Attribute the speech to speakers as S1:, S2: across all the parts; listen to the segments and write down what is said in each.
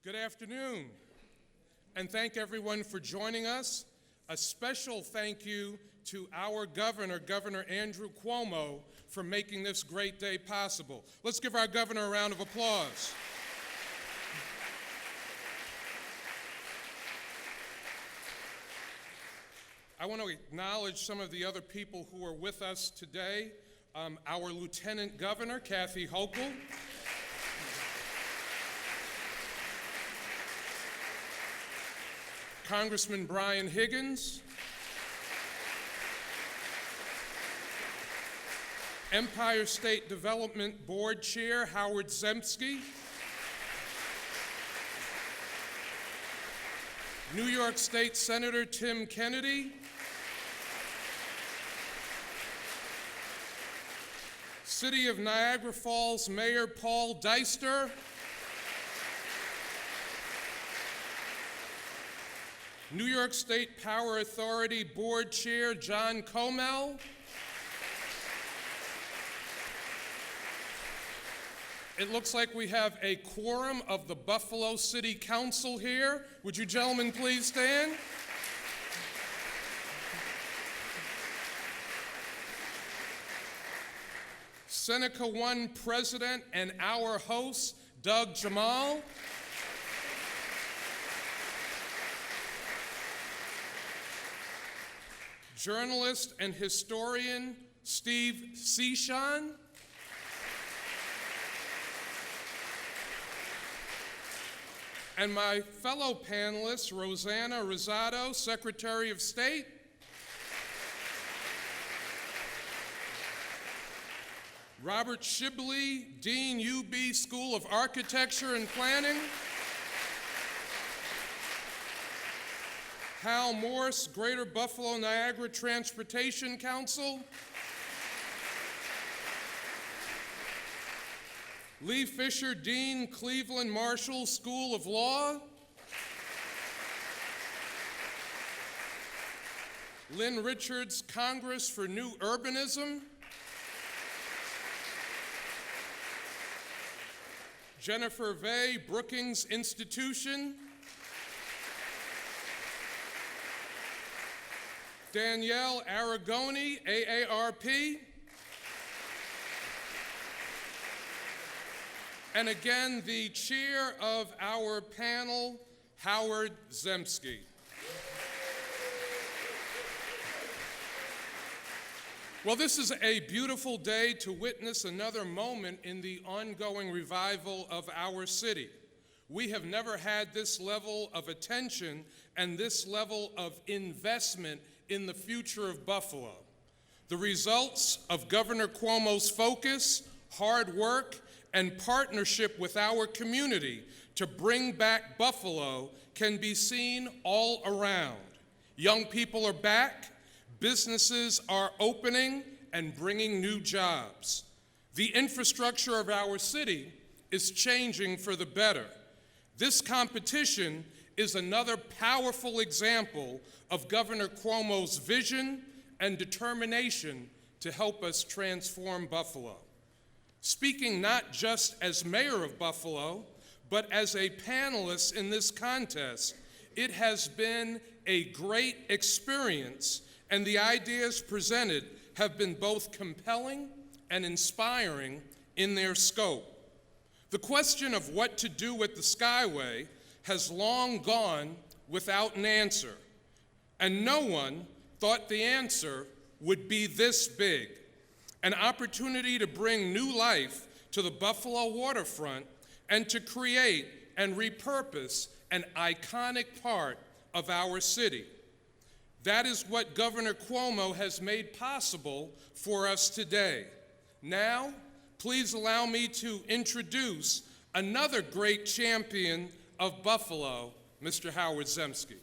S1: Good afternoon, and thank everyone for joining us. A special thank you to our governor, Governor Andrew Cuomo, for making this great day possible. Let's give our governor a round of applause. I want to acknowledge some of the other people who are with us today. Our Lieutenant Governor, Kathy Hochul. Congressman Brian Higgins, Empire State Development Board Chair Howard Zemsky, New York State Senator Tim Kennedy, City of Niagara Falls Mayor Paul Deister, New York State Power Authority Board Chair John Cuomo, it looks like we have a quorum of the Buffalo City Council here. Would you gentlemen please stand? Seneca One President and our host, Doug Jamal. Journalist and historian Steve Cichon. And my fellow panelists, Rosanna Rosado, Secretary of State. Robert Shibley, Dean, UB School of Architecture and Planning. Hal Morse, Greater Buffalo Niagara Transportation Council. Lee Fisher, Dean, Cleveland Marshall School of Law. Lynn Richards, Congress for New Urbanism. Jennifer Vey, Brookings Institution. Danielle Aragoni, AARP. And again, the chair of our panel, Howard Zemsky. Well, this is a beautiful day to witness another moment in the ongoing revival of our city. We have never had this level of attention and this level of investment in the future of Buffalo. The results of Governor Cuomo's focus, hard work, and partnership with our community to bring back Buffalo can be seen all around. Young people are back, businesses are opening and bringing new jobs. The infrastructure of our city is changing for the better. This competition is another powerful example of Governor Cuomo's vision and determination to help us transform Buffalo. Speaking not just as mayor of Buffalo, but as a panelist in this contest, it has been a great experience, and the ideas presented have been both compelling and inspiring in their scope. The question of what to do with the Skyway has long gone without an answer, and no one thought the answer would be this big. An opportunity to bring new life to the Buffalo waterfront and to create and repurpose an iconic part of our city. That is what Governor Cuomo has made possible for us today. Now, please allow me to introduce another great champion of Buffalo, Mr. Howard Zemsky.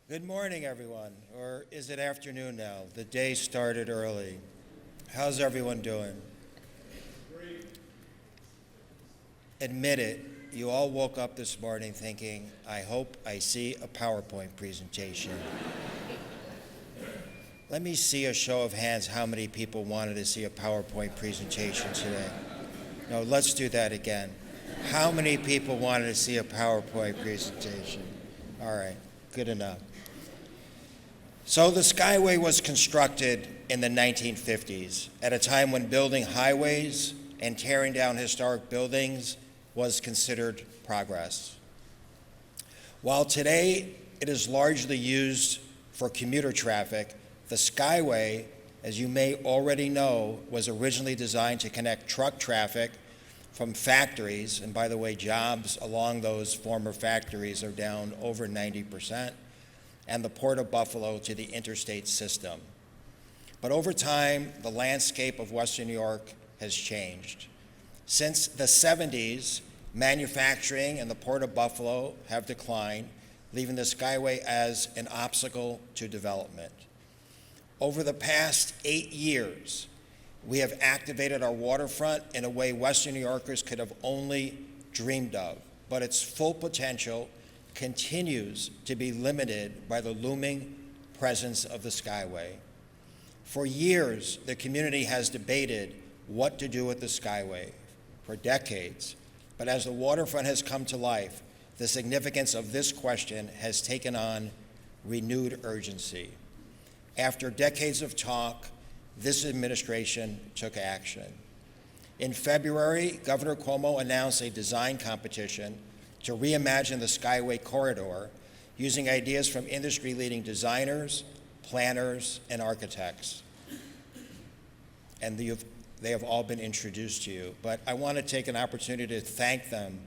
S2: Good morning, everyone, or is it afternoon now? The day started early. How's everyone doing?
S1: Great.
S2: Admit it, you all woke up this morning thinking, I hope I see a PowerPoint presentation. Let me see a show of hands how many people wanted to see a PowerPoint presentation today. No, let's do that again. How many people wanted to see a PowerPoint presentation? All right, good enough. So the Skyway was constructed in the 1950s at a time when building highways and tearing down historic buildings was considered progress. While today it is largely used for commuter traffic, the Skyway, as you may already know, was originally designed to connect truck traffic from factories, and by the way, jobs along those former factories are down over 90%, and the Port of Buffalo to the interstate system. But over time, the landscape of Western New York has changed. Since the 70s, manufacturing and the Port of Buffalo have declined, leaving the Skyway as an obstacle to development. Over the past 8 years, we have activated our waterfront in a way Western New Yorkers could have only dreamed of, but its full potential continues to be limited by the looming presence of the Skyway. For years, the community has debated what to do with the Skyway for decades, but as the waterfront has come to life, the significance of this question has taken on renewed urgency. After decades of talk, this administration took action. In February, Governor Cuomo announced a design competition to reimagine the Skyway Corridor using ideas from industry-leading designers, planners, and architects. And they have all been introduced to you, but I want to take an opportunity to thank them.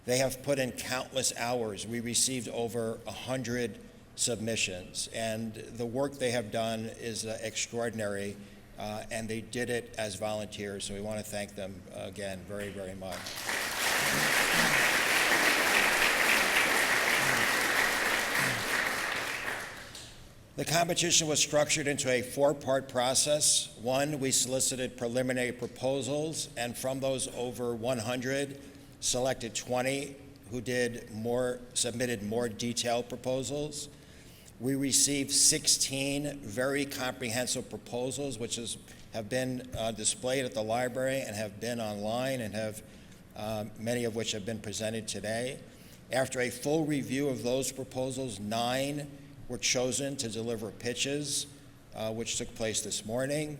S2: They have put in countless hours. We received over 100 submissions, and the work they have done is extraordinary, and they did it as volunteers, so we want to thank them again very, very much. The competition was structured into a 4-part process. One, we solicited preliminary proposals, and from those over 100, selected 20 who submitted more detailed proposals. We received 16 very comprehensive proposals, which have been displayed at the library and have been online, and have many of which have been presented today. After a full review of those proposals, 9 were chosen to deliver pitches, which took place this morning.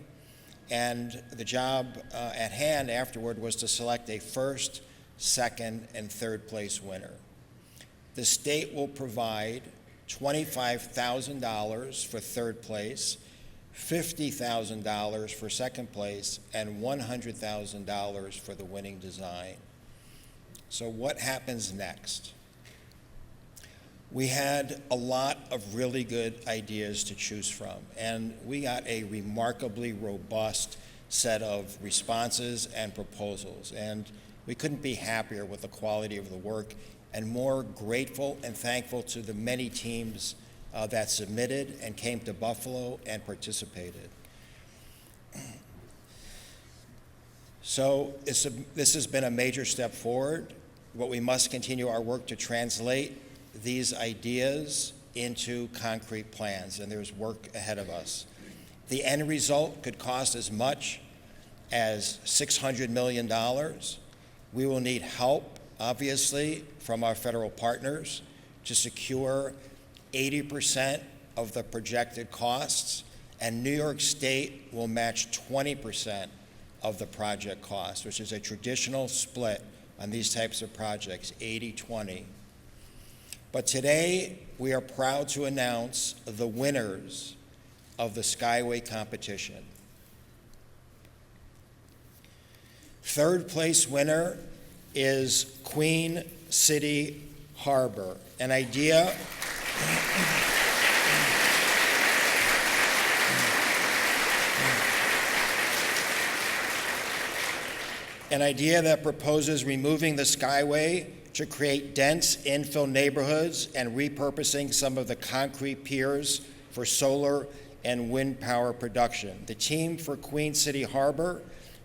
S2: And the job at hand afterward was to select a first, second, and third place winner. The state will provide $25,000 for third place, $50,000 for second place, and $100,000 for the winning design. So what happens next? We had a lot of really good ideas to choose from, and we got a remarkably robust set of responses and proposals, and we couldn't be happier with the quality of the work, and more grateful and thankful to the many teams that submitted and came to Buffalo and participated. So this has been a major step forward, but we must continue our work to translate these ideas into concrete plans, and there's work ahead of us. The end result could cost as much as $600 million. We will need help, obviously, from our federal partners to secure 80% of the projected costs, and New York State will match 20% of the project cost, which is a traditional split on these types of projects, 80-20. But today, we are proud to announce the winners of the Skyway competition. Third place winner is Queen City Harbor, an idea that proposes removing the Skyway to create dense infill neighborhoods and repurposing some of the concrete piers for solar and wind power production. The team for Queen City Harbor,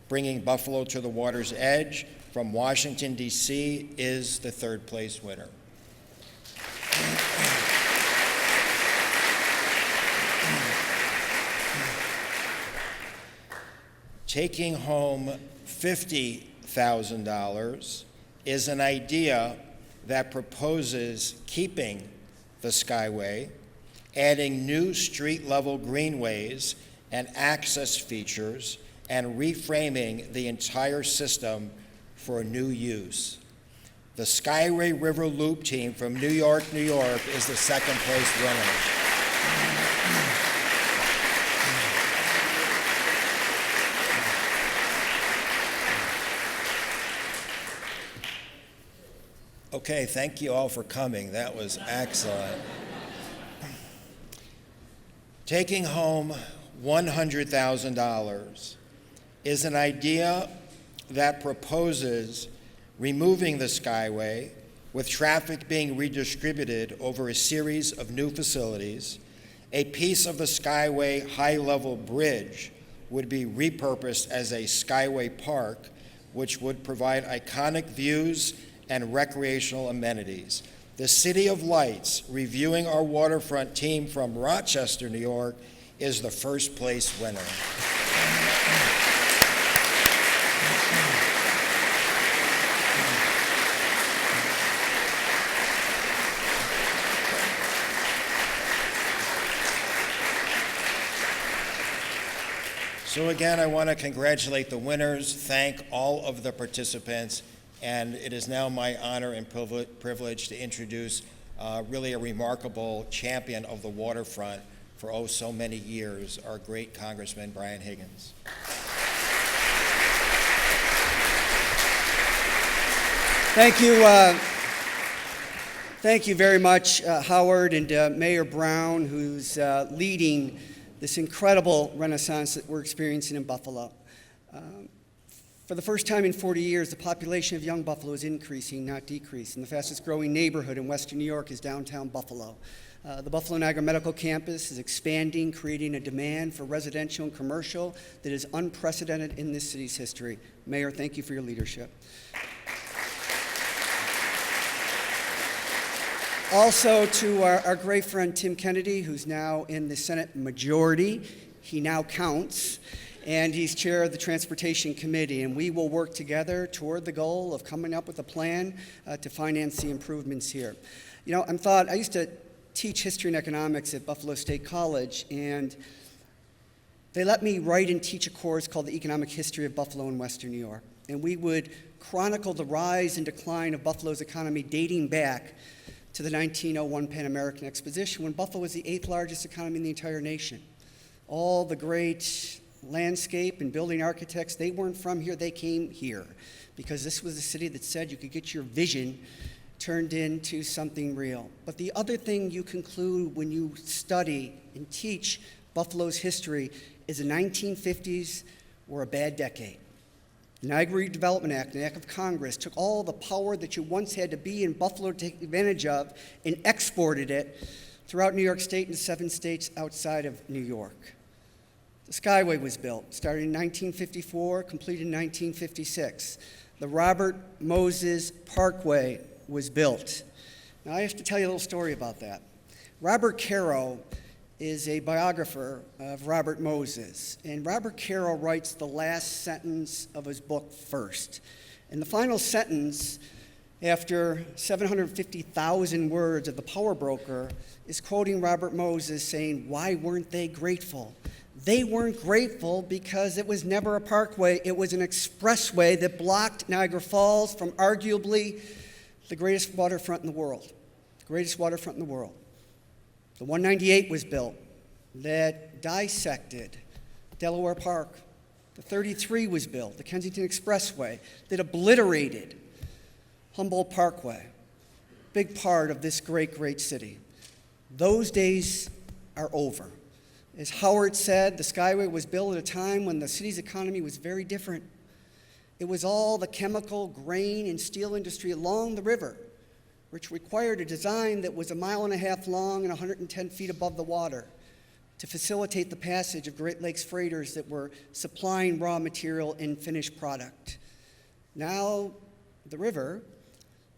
S2: bringing Buffalo to the water's edge from Washington, D.C., is the third place winner. taking home $50,000 is an idea that proposes keeping the Skyway, adding new street-level greenways and access features, and reframing the entire system for new use. The Skyway River Loop team from New York, New York is the second place winner. Okay, thank you all for coming. That was excellent. Taking home $100,000 is an idea that proposes removing the Skyway, with traffic being redistributed over a series of new facilities. A piece of the Skyway high-level bridge would be repurposed as a Skyway Park, which would provide iconic views and recreational amenities. The City of Lights, reviewing our waterfront team from Rochester, New York, is the first place winner. So again, I want to congratulate the winners, thank all of the participants, and it is now my honor and privilege to introduce really a remarkable champion of the waterfront for oh so many years, our great Congressman Brian Higgins.
S3: Thank you very much, Howard, and Mayor Brown, who's leading this incredible renaissance that we're experiencing in Buffalo. For the first time in 40 years, the population of young Buffalo is increasing, not decreasing. The fastest growing neighborhood in Western New York is downtown Buffalo. The Buffalo Niagara Medical Campus is expanding, creating a demand for residential and commercial that is unprecedented in this city's history. Mayor, thank you for your leadership. Also to our great friend Tim Kennedy, who's now in the Senate majority. He now counts, and he's chair of the Transportation Committee, and we will work together toward the goal of coming up with a plan to finance the improvements here. You know, I used to teach history and economics at Buffalo State College, and they let me write and teach a course called the Economic History of Buffalo and Western New York. And we would chronicle the rise and decline of Buffalo's economy dating back to the 1901 Pan American Exposition, when Buffalo was the 8th largest economy in the entire nation. All the great landscape and building architects, they weren't from here, they came here, because this was a city that said you could get your vision turned into something real. But the other thing you conclude when you study and teach Buffalo's history is the 1950s were a bad decade. The Niagara Redevelopment Act, an act of Congress, took all the power that you once had to be in Buffalo to take advantage of and exported it throughout New York State and 7 states outside of New York. The Skyway was built, started in 1954, completed in 1956. The Robert Moses Parkway was built. Now, I have to tell you a little story about that. Robert Caro is a biographer of Robert Moses, and Robert Caro writes the last sentence of his book first. And the final sentence, after 750,000 words of The Power Broker, is quoting Robert Moses saying, "Why weren't they grateful?" They weren't grateful because it was never a parkway. It was an expressway that blocked Niagara Falls from arguably the greatest waterfront in the world. The greatest waterfront in the world. The 198 was built that dissected Delaware Park. The 33 was built, the Kensington Expressway, that obliterated Humboldt Parkway. Big part of this great, great city. Those days are over. As Howard said, the Skyway was built at a time when the city's economy was very different. It was all the chemical, grain, and steel industry along the river, which required a design that was 1.5 miles long and 110 feet above the water to facilitate the passage of Great Lakes freighters that were supplying raw material and finished product. Now, the river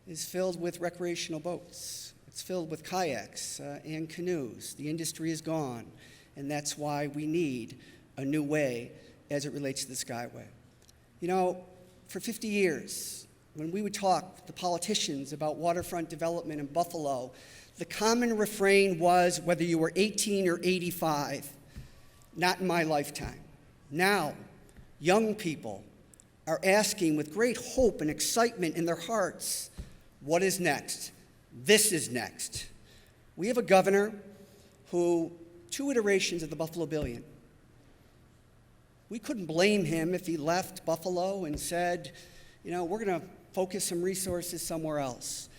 S3: is filled with recreational boats. It's filled with kayaks and canoes. The industry is gone, and that's why we need a new way as it relates to the Skyway. You know, for 50 years, when we would talk with the politicians about waterfront development in Buffalo, the common refrain was whether you were 18 or 85, not in my lifetime. Now, young people are asking with great hope and excitement in their hearts, what is next? This is next. We have a governor who, 2 iterations of the Buffalo Billion. We couldn't blame him if he left Buffalo and said, you know, we're going to focus some resources somewhere else.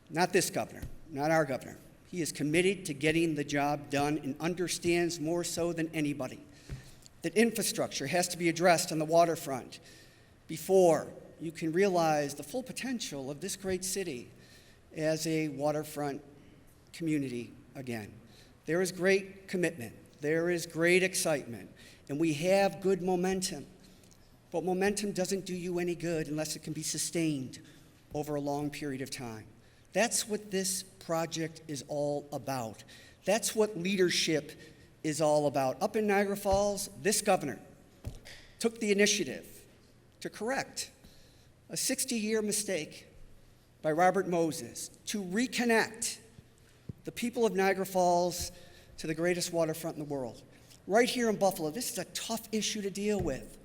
S3: Not this governor, not our governor. He is committed to getting the job done and understands more so than anybody that infrastructure has to be addressed on the waterfront before you can realize the full potential of this great city as a waterfront community again. There is great commitment. There is great excitement. And we have good momentum. But momentum doesn't do you any good unless it can be sustained over a long period of time. That's what this project is all about. That's what leadership is all about. Up in Niagara Falls, this governor took the initiative to correct a 60-year mistake by Robert Moses to reconnect the people of Niagara Falls to the greatest waterfront in the world. Right here in Buffalo, this is a tough issue to deal with.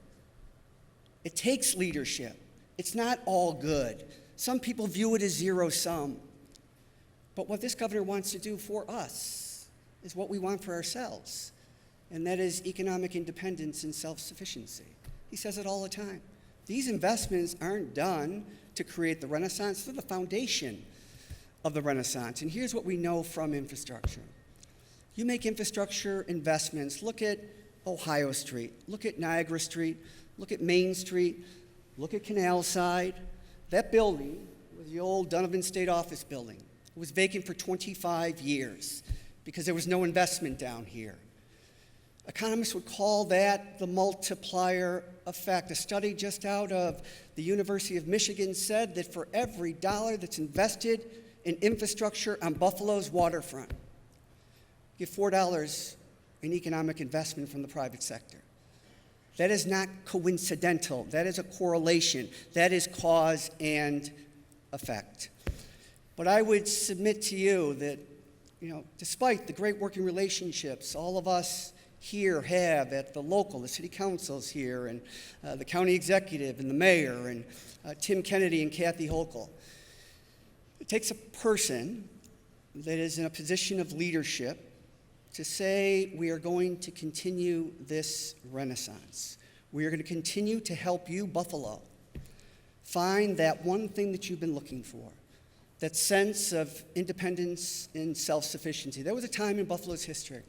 S3: It takes leadership. It's not all good. Some people view it as zero-sum. But what this governor wants to do for us is what we want for ourselves, and that is economic independence and self-sufficiency. He says it all the time. These investments aren't done to create the Renaissance. They're the foundation of the Renaissance. And here's what we know from infrastructure. You make infrastructure investments. Look at Ohio Street. Look at Niagara Street. Look at Main Street. Look at Canal Side. That building was the old Donovan State Office building. It was vacant for 25 years because there was no investment down here. Economists would call that the multiplier effect. A study just out of the University of Michigan said that for every dollar that's invested in infrastructure on Buffalo's waterfront, you get $4 in economic investment from the private sector. That is not coincidental. That is a correlation. That is cause and effect. But I would submit to you that, you know, despite the great working relationships all of us here have at the local, the city councils here, and the county executive and the mayor, and Tim Kennedy and Kathy Hochul, it takes a person that is in a position of leadership to say we are going to continue this renaissance. We are going to continue to help you, Buffalo, find that one thing that you've been looking for, that sense of independence and self-sufficiency. There was a time in Buffalo's history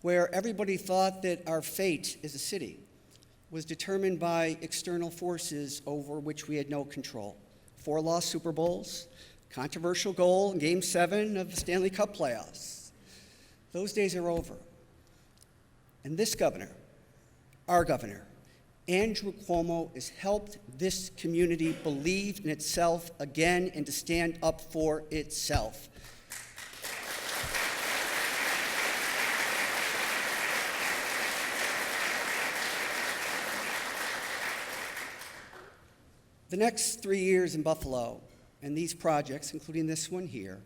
S3: where everybody thought that our fate as a city was determined by external forces over which we had no control. 4 lost Super Bowls, controversial goal in Game 7 of the Stanley Cup playoffs. Those days are over. And this governor, our governor, Andrew Cuomo, has helped this community believe in itself again and to stand up for itself. The next 3 years in Buffalo, and these projects, including this one here,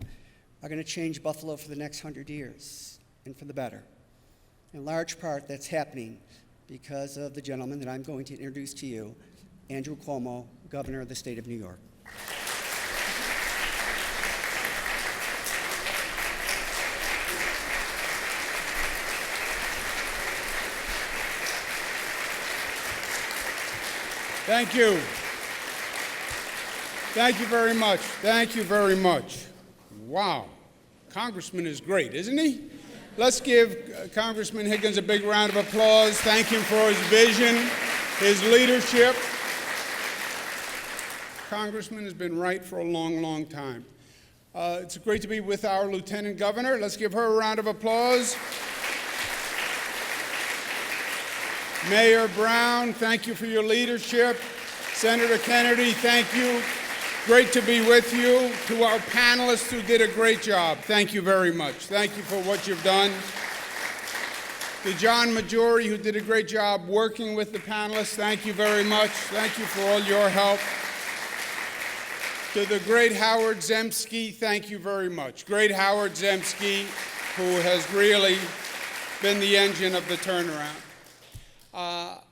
S3: are going to change Buffalo for the next 100 years, and for the better. In large part, that's happening because of the gentleman that I'm going to introduce to you, Andrew Cuomo, Governor of the state of New York.
S4: Thank you. Thank you very much. Thank you very much. Wow. Congressman is great, isn't he? Let's give Congressman Higgins a big round of applause. Thank him for his vision, his leadership. Congressman has been right for a long, long time. It's great to be with our Lieutenant Governor. Let's give her a round of applause. Mayor Brown, thank you for your leadership. Senator Kennedy, thank you. Great to be with you. To our panelists who did a great job, thank you very much. Thank you for what you've done. To John Majori, who did a great job working with the panelists, thank you very much. Thank you for all your help. To the great Howard Zemsky, thank you very much. Great Howard Zemsky, who has really been the engine of the turnaround.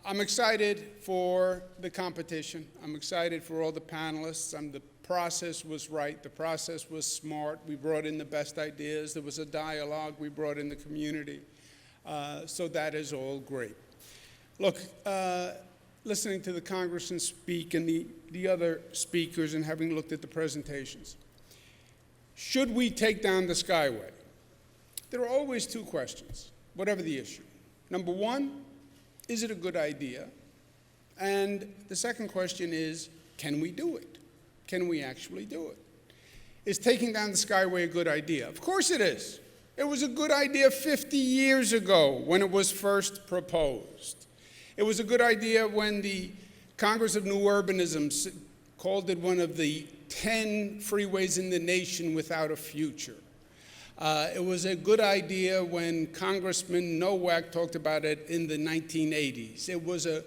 S4: I'm excited for the competition. I'm excited for all the panelists. The process was right. The process was smart. We brought in the best ideas. There was a dialogue. We brought in the community. So that is all great. Look, listening to the congressman speak and the other speakers and having looked at the presentations, should we take down the Skyway? There are always two questions, whatever the issue. Number one, is it a good idea? And the second question is, can we do it? Can we actually do it? Is taking down the Skyway a good idea? Of course it is. It was a good idea 50 years ago when it was first proposed. It was a good idea when the Congress of New Urbanism called it one of the 10 freeways in the nation without a future. It was a good idea when Congressman Nowak talked about it in the 1980s. It was a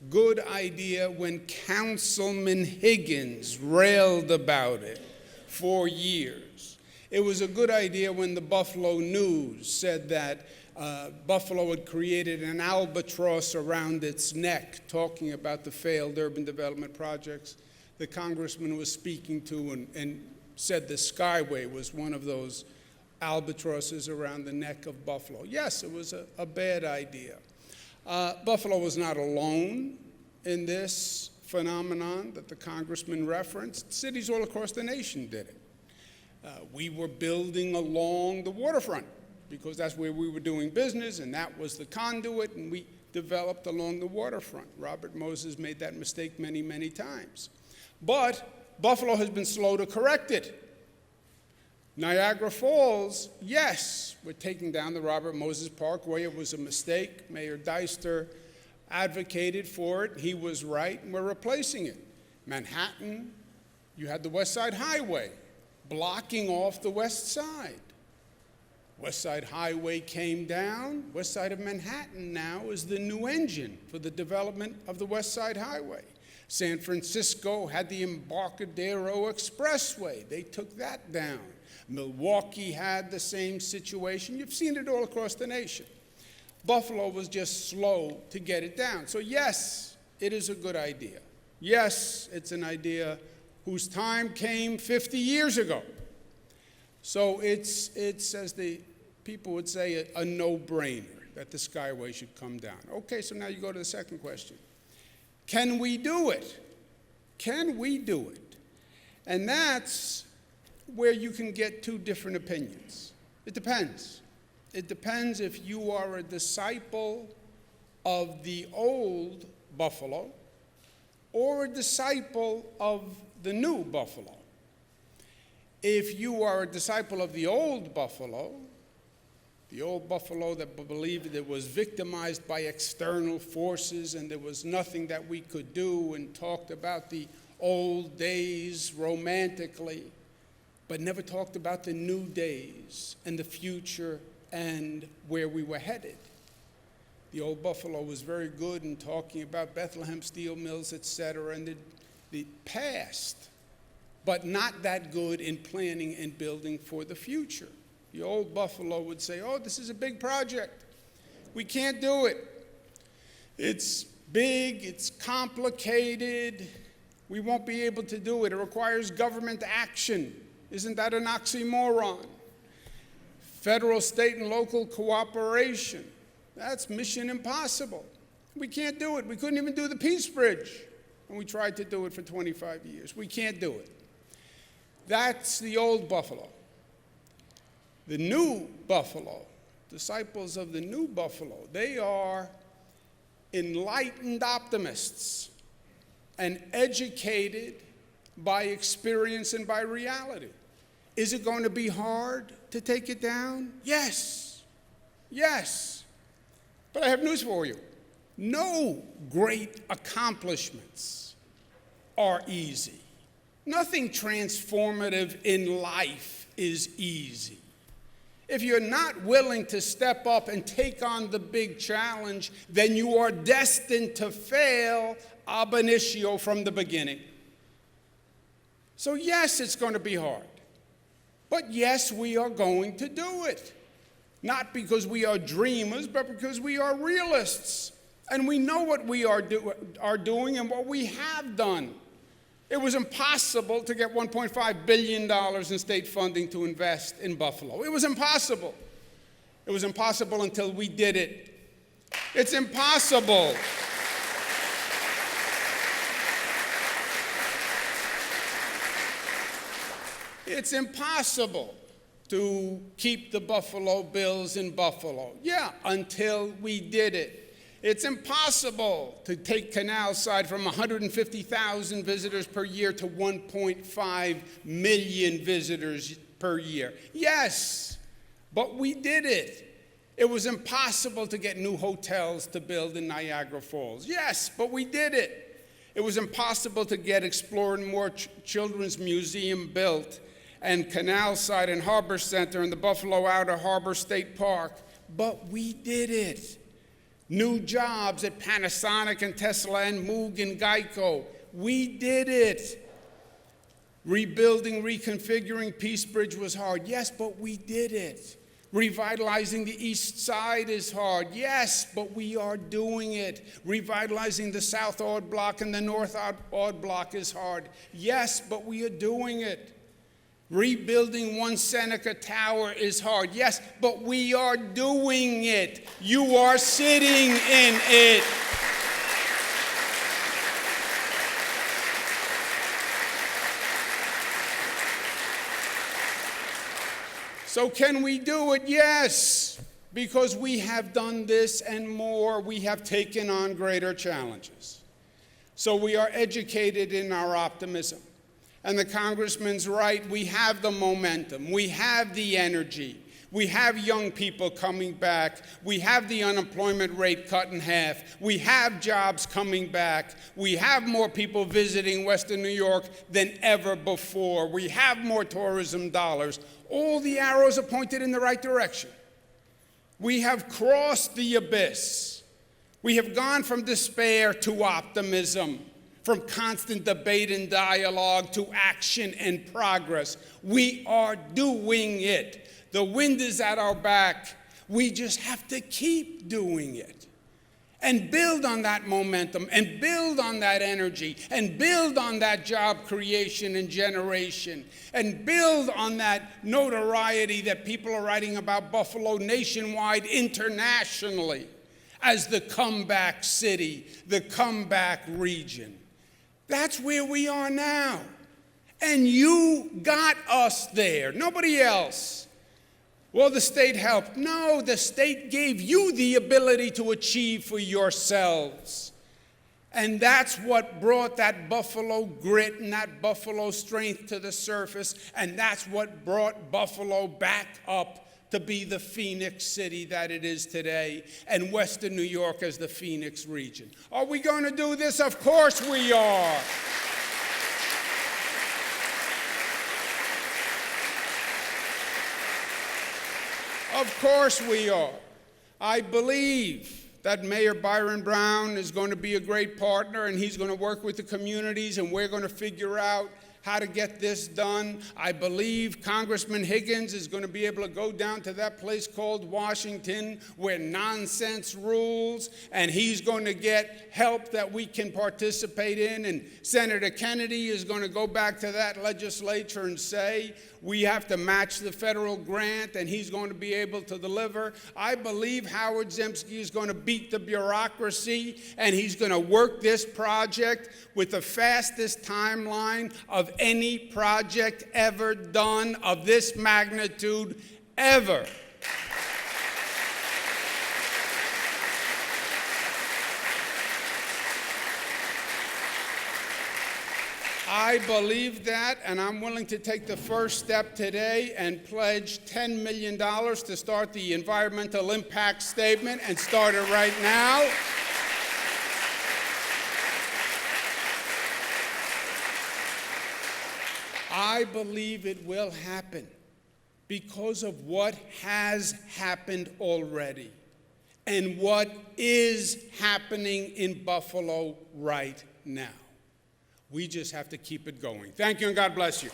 S4: good idea when Councilman Higgins railed about it for years. It was a good idea when the Buffalo News said that Buffalo had created an albatross around its neck, talking about the failed urban development projects the congressman was speaking to, and said the Skyway was one of those albatrosses around the neck of Buffalo. Yes, it was a bad idea. Buffalo was not alone in this phenomenon that the congressman referenced. Cities all across the nation did it. We were building along the waterfront because that's where we were doing business, and that was the conduit, and we developed along the waterfront. Robert Moses made that mistake many, many times. But Buffalo has been slow to correct it. Niagara Falls, yes, we're taking down the Robert Moses Parkway. It was a mistake. Mayor Deister advocated for it. He was right, and we're replacing it. Manhattan, you had the West Side Highway blocking off the west side. West Side Highway came down. West side of Manhattan now is the new engine for the development of the West Side Highway. San Francisco had the Embarcadero Expressway. They took that down. Milwaukee had the same situation. You've seen it all across the nation. Buffalo was just slow to get it down. So yes, it is a good idea. Yes, it's an idea whose time came 50 years ago. So it's as the people would say, a no-brainer that the Skyway should come down. Okay, so now you go to the second question. Can we do it? Can we do it? And that's where you can get two different opinions. It depends. It depends if you are a disciple of the old Buffalo or a disciple of the new Buffalo. If you are a disciple of the old Buffalo that believed it was victimized by external forces and there was nothing that we could do, and talked about the old days romantically, but never talked about the new days and the future and where we were headed. The old Buffalo was very good in talking about Bethlehem steel mills, et cetera, and the past, but not that good in planning and building for the future. The old Buffalo would say, oh, this is a big project. We can't do it. It's big, it's complicated. We won't be able to do it. It requires government action. Isn't that an oxymoron? Federal, state, and local cooperation. That's mission impossible. We can't do it. We couldn't even do the Peace Bridge, and we tried to do it for 25 years. We can't do it. That's the old Buffalo. The new Buffalo, disciples of the new Buffalo, they are enlightened optimists and educated by experience and by reality. Is it going to be hard to take it down? Yes. Yes. But I have news for you. No great accomplishments are easy. Nothing transformative in life is easy. If you're not willing to step up and take on the big challenge, then you are destined to fail ab initio from the beginning. So yes, it's going to be hard. But yes, we are going to do it. Not because we are dreamers, but because we are realists. And we know what we are doing and what we have done. It was impossible to get $1.5 billion in state funding to invest in Buffalo. It was impossible. It was impossible until we did it. It's impossible. It's impossible to keep the Buffalo Bills in Buffalo. Yeah, until we did it. It's impossible to take Canal Side from 150,000 visitors per year to 1.5 million visitors per year. Yes, but we did it. It was impossible to get new hotels to build in Niagara Falls. Yes, but we did it. It was impossible to get Explore and More Children's Museum built and Canal Side and Harbor Center and the Buffalo Outer Harbor State Park, but we did it. New jobs at Panasonic and Tesla and Moog and Geico. We did it. Rebuilding, reconfiguring Peace Bridge was hard. Yes, but we did it. Revitalizing the East Side is hard. Yes, but we are doing it. Revitalizing the South Ord Block and the North Ord Block is hard. Yes, but we are doing it. Rebuilding One Seneca Tower is hard. Yes, but we are doing it. You are sitting in it. So can we do it? Yes, because we have done this and more. We have taken on greater challenges. So we are educated in our optimism. And the congressman's right, we have the momentum, we have the energy, we have young people coming back, we have the unemployment rate cut in half, we have jobs coming back, we have more people visiting Western New York than ever before, we have more tourism dollars. All the arrows are pointed in the right direction. We have crossed the abyss. We have gone from despair to optimism. From constant debate and dialogue to action and progress. We are doing it. The wind is at our back. We just have to keep doing it. And build on that momentum, and build on that energy, and build on that job creation and generation, and build on that notoriety that people are writing about Buffalo nationwide, internationally, as the comeback city, the comeback region. That's where we are now. And you got us there, nobody else. Well, the state helped. No, the state gave you the ability to achieve for yourselves. And that's what brought that Buffalo grit and that Buffalo strength to the surface. And that's what brought Buffalo back up to be the Phoenix city that it is today, and Western New York as the Phoenix region. Are we going to do this? Of course we are. Of course we are. I believe that Mayor Byron Brown is going to be a great partner, and he's going to work with the communities, and we're going to figure out how to get this done. I believe Congressman Higgins is going to be able to go down to that place called Washington where nonsense rules, and he's going to get help that we can participate in. And Senator Kennedy is going to go back to that legislature and say, we have to match the federal grant, and he's going to be able to deliver. I believe Howard Zemsky is going to beat the bureaucracy, and he's going to work this project with the fastest timeline of any project ever done of this magnitude ever. I believe that, and I'm willing to take the first step today and pledge $10 million to start the environmental impact statement and start it right now. I believe it will happen because of what has happened already and what is happening in Buffalo right now. We just have to keep it going. Thank you, and God bless you.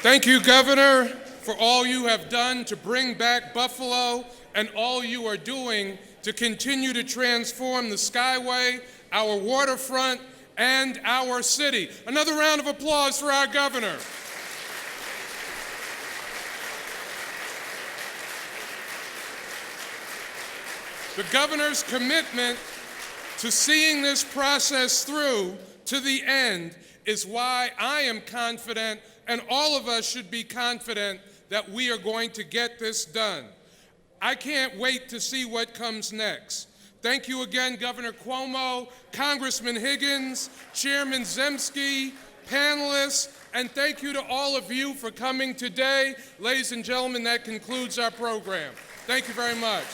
S1: Thank you, Governor, for all you have done to bring back Buffalo and all you are doing to continue to transform the Skyway, our waterfront, and our city. Another round of applause for our governor. The governor's commitment to seeing this process through to the end is why I am confident, and all of us should be confident, that we are going to get this done. I can't wait to see what comes next. Thank you again, Governor Cuomo, Congressman Higgins, Chairman Zemsky, panelists, and thank you to all of you for coming today. Ladies and gentlemen, that concludes our program. Thank you very much.